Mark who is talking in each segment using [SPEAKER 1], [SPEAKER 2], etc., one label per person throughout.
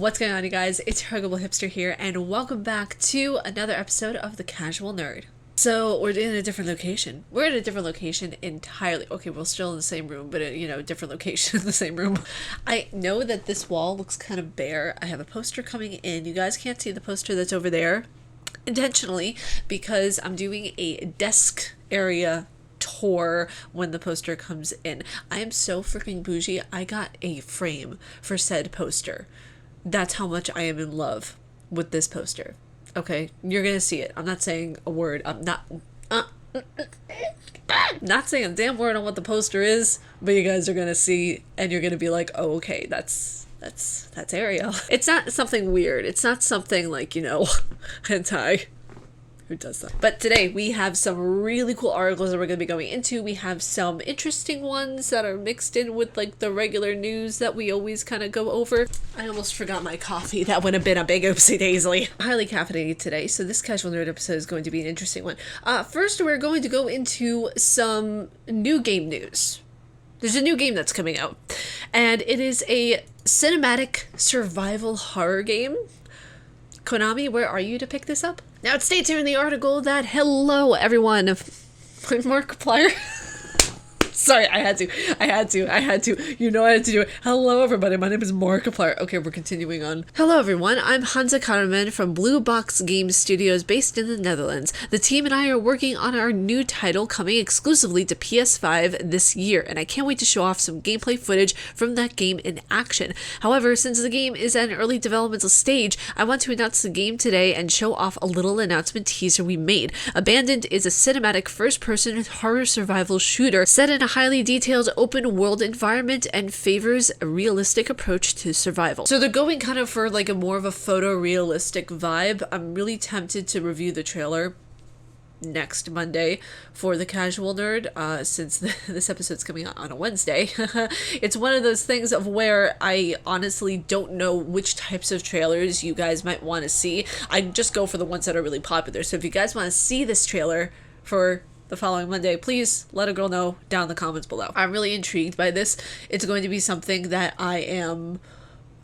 [SPEAKER 1] What's going on, you guys? It's your Huggable Hipster here, and welcome back to another episode of The Casual Nerd. So, we're in a different location. We're in a different location entirely. Okay, we're still in the same room, but, different location in the same room. I know that this wall looks kind of bare. I have a poster coming in. You guys can't see the poster that's over there intentionally because I'm doing a desk area tour when the poster comes in. I am so freaking bougie. I got a frame for said poster. That's how much I am in love with this poster. Okay, you're gonna see it. I'm not saying a word. I'm not saying a damn word on what the poster is, but you guys are gonna see and you're gonna be like, oh, okay, that's Ariel. It's not something weird. It's not something like, hentai. Who does that? But today we have some really cool articles that we're going to be going into. We have some interesting ones that are mixed in with like the regular news that we always kind of go over. I almost forgot my coffee. That would have been a big oopsie daisy. Highly caffeinated today, so this Casual Nerd episode is going to be an interesting one. First, we're going to go into some new game news. There's a new game that's coming out, and it is a cinematic survival horror game. Konami, where are you to pick this up? Now it states here in the article that, hello everyone, Markiplier. Sorry, I had to. You know I had to do it. Hello everybody, my name is Markiplier. Okay, we're continuing on. Hello everyone, I'm Hansa Karaman from Blue Box Games Studios based in the Netherlands. The team and I are working on our new title coming exclusively to PS5 this year, and I can't wait to show off some gameplay footage from that game in action. However, since the game is at an early developmental stage, I want to announce the game today and show off a little announcement teaser we made. Abandoned is a cinematic first-person horror survival shooter set in a highly detailed open world environment and favors a realistic approach to survival. So they're going kind of for like a more of a photorealistic vibe. I'm really tempted to review the trailer next Monday for the Casual Nerd, since this episode's coming out on a Wednesday. It's one of those things of where I honestly don't know which types of trailers you guys might want to see. I just go for the ones that are really popular. So if you guys want to see this trailer for the following Monday, please let a girl know down in the comments below. I'm really intrigued by this. It's going to be something that I am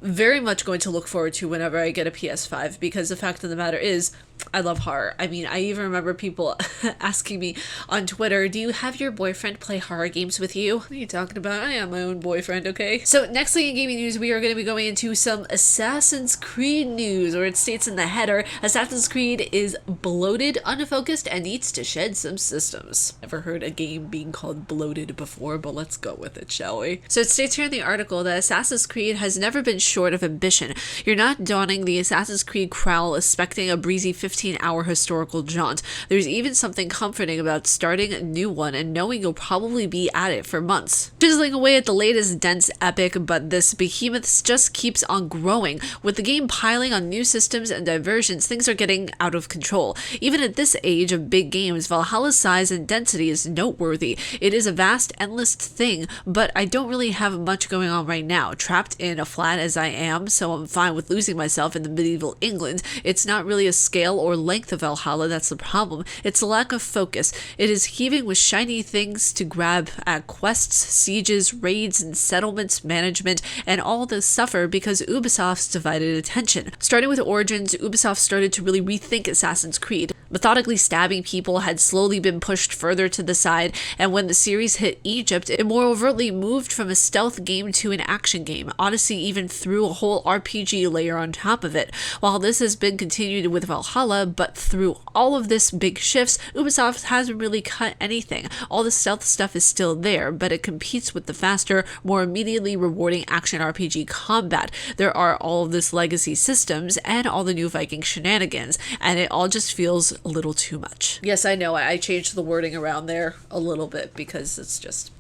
[SPEAKER 1] very much going to look forward to whenever I get a PS5, because the fact of the matter is, I love horror. I mean, I even remember people asking me on Twitter, do you have your boyfriend play horror games with you? What are you talking about? I am my own boyfriend, okay? So next thing in gaming news, we are going to be going into some Assassin's Creed news, or it states in the header, Assassin's Creed is bloated, unfocused, and needs to shed some systems. Never heard a game being called bloated before, but let's go with it, shall we? So it states here in the article that Assassin's Creed has never been short of ambition. You're not donning the Assassin's Creed cowl expecting a breezy 15-hour historical jaunt. There's even something comforting about starting a new one and knowing you'll probably be at it for months. Chiseling away at the latest dense epic, but this behemoth just keeps on growing. With the game piling on new systems and diversions, things are getting out of control. Even at this age of big games, Valhalla's size and density is noteworthy. It is a vast, endless thing, but I don't really have much going on right now. Trapped in a flat as I am, so I'm fine with losing myself in the medieval England. It's not really a scale or length of Valhalla that's the problem. It's a lack of focus. It is heaving with shiny things to grab at quests, sieges, raids, and settlements management, and all this suffer because Ubisoft's divided attention. Starting with Origins, Ubisoft started to really rethink Assassin's Creed. Methodically stabbing people had slowly been pushed further to the side, and when the series hit Egypt, it more overtly moved from a stealth game to an action game. Odyssey even threw a whole RPG layer on top of it. While this has been continued with Valhalla, but through all of this big shifts, Ubisoft hasn't really cut anything. All the stealth stuff is still there, but it competes with the faster, more immediately rewarding action RPG combat. There are all of this legacy systems and all the new Viking shenanigans, and it all just feels a little too much. Yes, I know, I changed the wording around there a little bit because it's just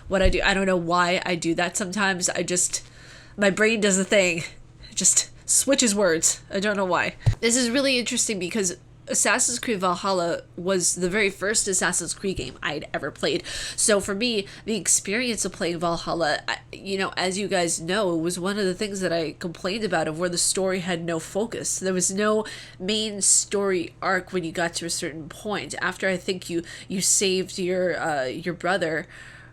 [SPEAKER 1] what I do. I don't know why I do that sometimes. My brain does a thing. It just switches words. I don't know why. This is really interesting because Assassin's Creed Valhalla was the very first Assassin's Creed game I'd ever played. So for me, the experience of playing Valhalla, as you guys know, it was one of the things that I complained about, of where the story had no focus. There was no main story arc when you got to a certain point. After I think you saved your brother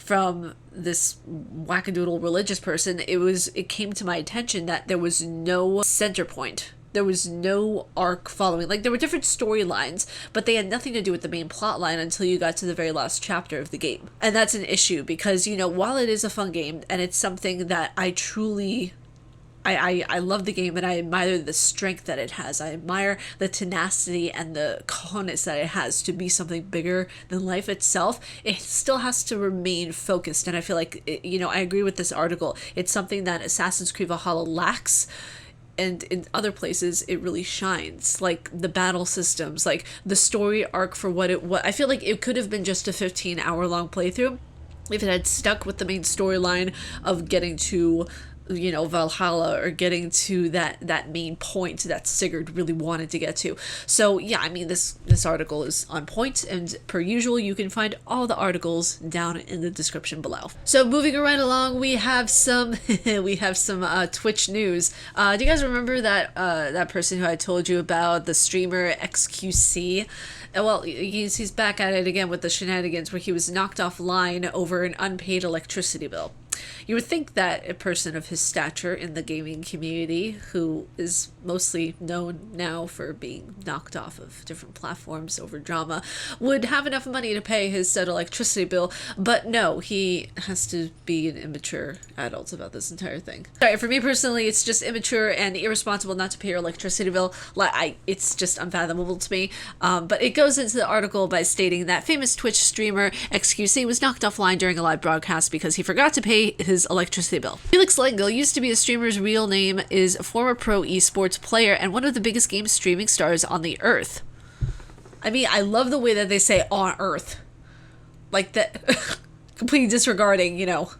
[SPEAKER 1] from this wackadoodle religious person, it came to my attention that there was no center point. There was no arc following. Like, there were different storylines, but they had nothing to do with the main plot line until you got to the very last chapter of the game. And that's an issue because, you know, while it is a fun game and it's something that I truly... I love the game and I admire the strength that it has. I admire the tenacity and the cojones that it has to be something bigger than life itself. It still has to remain focused, and I feel like, you know, I agree with this article. It's something that Assassin's Creed Valhalla lacks, and in other places it really shines, like the battle systems, like the story arc for what I feel like it could have been just a 15-hour long playthrough if it had stuck with the main storyline of getting to, you know, Valhalla, or getting to that main point that Sigurd really wanted to get to. So yeah, I mean, this article is on point, and per usual, you can find all the articles down in the description below. So moving right along, we have some Twitch news. Do you guys remember that person who I told you about, the streamer XQC? Well, he's back at it again with the shenanigans where he was knocked offline over an unpaid electricity bill. You would think that a person of his stature in the gaming community, who is mostly known now for being knocked off of different platforms over drama, would have enough money to pay his said electricity bill, but no, he has to be an immature adult about this entire thing. Sorry, for me personally, it's just immature and irresponsible not to pay your electricity bill. It's just unfathomable to me. But it goes into the article by stating that famous Twitch streamer XQC was knocked offline during a live broadcast because he forgot to pay his electricity bill. Felix Lengel used to be a streamer's real name, is a former pro esports player and one of the biggest game streaming stars on the earth. I mean, I love the way that they say on earth. Like that, completely disregarding, you know,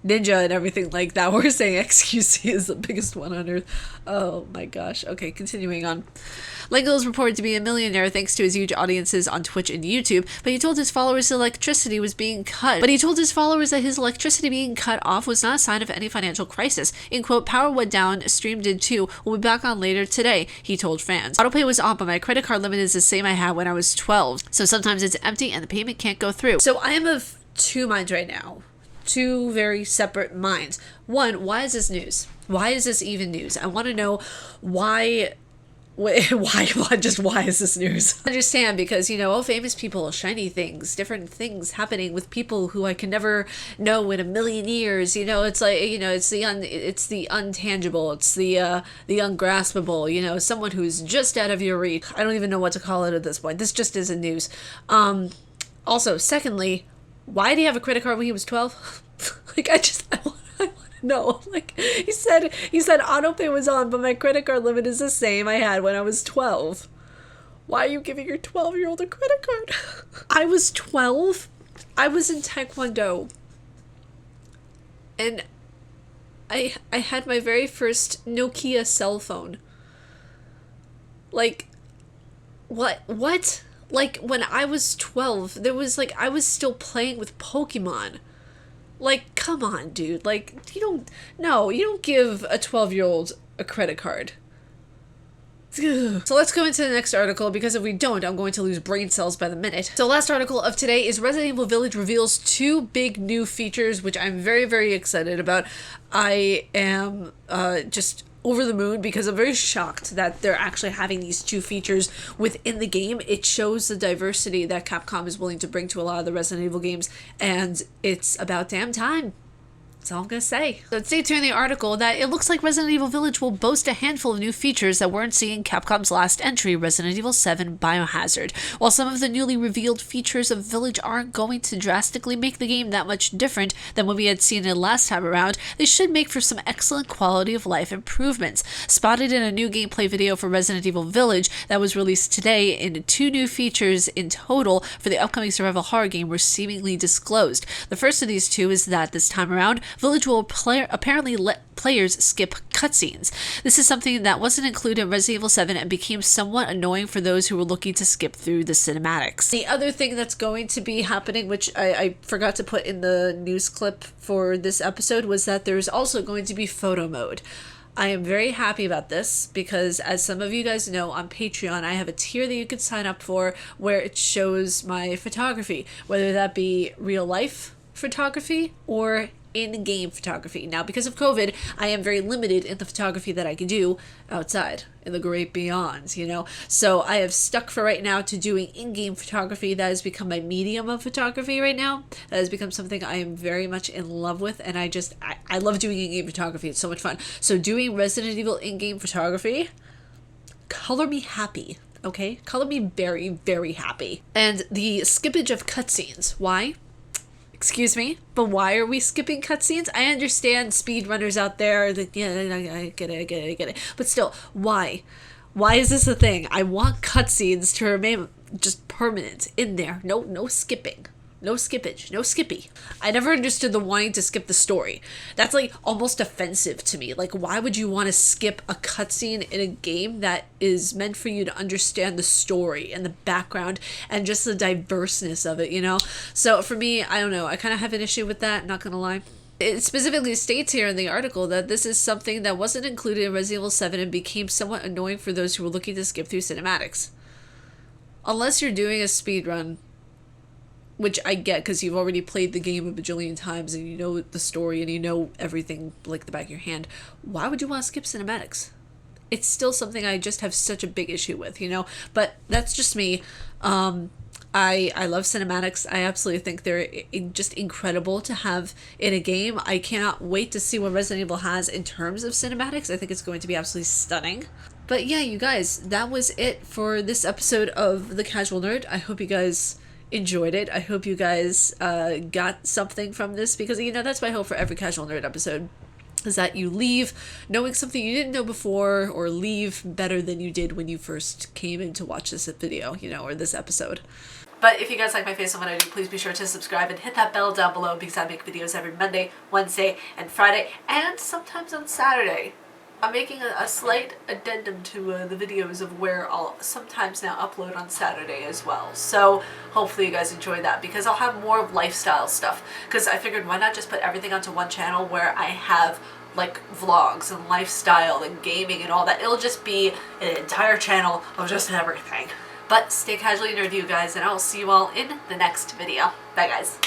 [SPEAKER 1] Ninja and everything like that. We're saying XQC is the biggest one on earth. Oh my gosh. Okay, continuing on. Lengel is reported to be a millionaire thanks to his huge audiences on Twitch and YouTube, but he told his followers his electricity was being cut. But he told his followers that his electricity being cut off was not a sign of any financial crisis. In quote, "Power went down, stream did too. We'll be back on later today," he told fans. "Autopay was on, but my credit card limit is the same I had when I was 12. So sometimes it's empty and the payment can't go through." So I am of two minds right now. Two very separate minds. One, why is this news? Why is this even news? I want to know why is this news? I understand, because, you know, famous people, shiny things, different things happening with people who I can never know in a million years. You know, it's like, you know, it's the untangible, it's the ungraspable, you know, someone who's just out of your reach. I don't even know what to call it at this point. This just isn't news. Also, secondly, why did he have a credit card when he was 12? Like, I want to know. Like, he said autopay was on, but my credit card limit is the same I had when I was 12. Why are you giving your 12-year-old a credit card? I was 12. I was in Taekwondo. And I had my very first Nokia cell phone. Like, what? Like, when I was 12, there was, like, I was still playing with Pokemon. Like, come on, dude. Like, you don't give a 12-year-old a credit card. Ugh. So let's go into the next article, because if we don't, I'm going to lose brain cells by the minute. So last article of today is Resident Evil Village reveals 2 big new features, which I'm very, very excited about. I am just over the moon because I'm very shocked that they're actually having these 2 features within the game. It shows the diversity that Capcom is willing to bring to a lot of the Resident Evil games, and it's about damn time. That's all I'm gonna say. So it states here in the article that it looks like Resident Evil Village will boast a handful of new features that weren't seen in Capcom's last entry, Resident Evil 7 Biohazard. While some of the newly revealed features of Village aren't going to drastically make the game that much different than what we had seen it last time around, they should make for some excellent quality of life improvements. Spotted in a new gameplay video for Resident Evil Village that was released today, in 2 new features in total for the upcoming survival horror game were seemingly disclosed. The first of these 2 is that this time around, Village will apparently let players skip cutscenes. This is something that wasn't included in Resident Evil 7 and became somewhat annoying for those who were looking to skip through the cinematics. The other thing that's going to be happening, which I forgot to put in the news clip for this episode, was that there's also going to be photo mode. I am very happy about this because, as some of you guys know, on Patreon I have a tier that you could sign up for where it shows my photography, whether that be real life photography or in-game photography. Now, because of COVID, I am very limited in the photography that I can do outside in the great beyond, you know? So I have stuck for right now to doing in-game photography. That has become my medium of photography right now. That has become something I am very much in love with, and I love doing in-game photography. It's so much fun. So doing Resident Evil in-game photography, color me happy. Okay? Color me very, very happy. And the skippage of cutscenes. Why? Excuse me, but why are we skipping cutscenes? I understand speedrunners out there that, yeah, I get it. But still, why? Why is this a thing? I want cutscenes to remain just permanent in there. No skipping. No skippage. No skippy. I never understood the wanting to skip the story. That's like almost offensive to me. Like, why would you want to skip a cutscene in a game that is meant for you to understand the story and the background and just the diverseness of it, you know? So for me, I don't know. I kind of have an issue with that, not gonna lie. It specifically states here in the article that this is something that wasn't included in Resident Evil 7 and became somewhat annoying for those who were looking to skip through cinematics. Unless you're doing a speedrun, which I get because you've already played the game a bajillion times and you know the story and you know everything like the back of your hand, why would you want to skip cinematics? It's still something I just have such a big issue with, you know? But that's just me. I love cinematics. I absolutely think they're just incredible to have in a game. I cannot wait to see what Resident Evil has in terms of cinematics. I think it's going to be absolutely stunning. But yeah, you guys, that was it for this episode of The Casual Nerd. I hope you guys enjoyed it. I hope you guys got something from this, because, you know, that's my hope for every Casual Nerd episode, is that you leave knowing something you didn't know before, or leave better than you did when you first came in to watch this video, you know, or this episode. But if you guys like my face and what I do, please be sure to subscribe and hit that bell down below, because I make videos every Monday, Wednesday, and Friday, and sometimes on Saturday. I'm making a slight addendum to the videos of where I'll sometimes now upload on Saturday as well. So hopefully you guys enjoy that, because I'll have more of lifestyle stuff. Because I figured, why not just put everything onto one channel where I have like vlogs and lifestyle and gaming and all that. It'll just be an entire channel of just everything. But stay casually nerdy, you guys, and I will see you all in the next video. Bye, guys.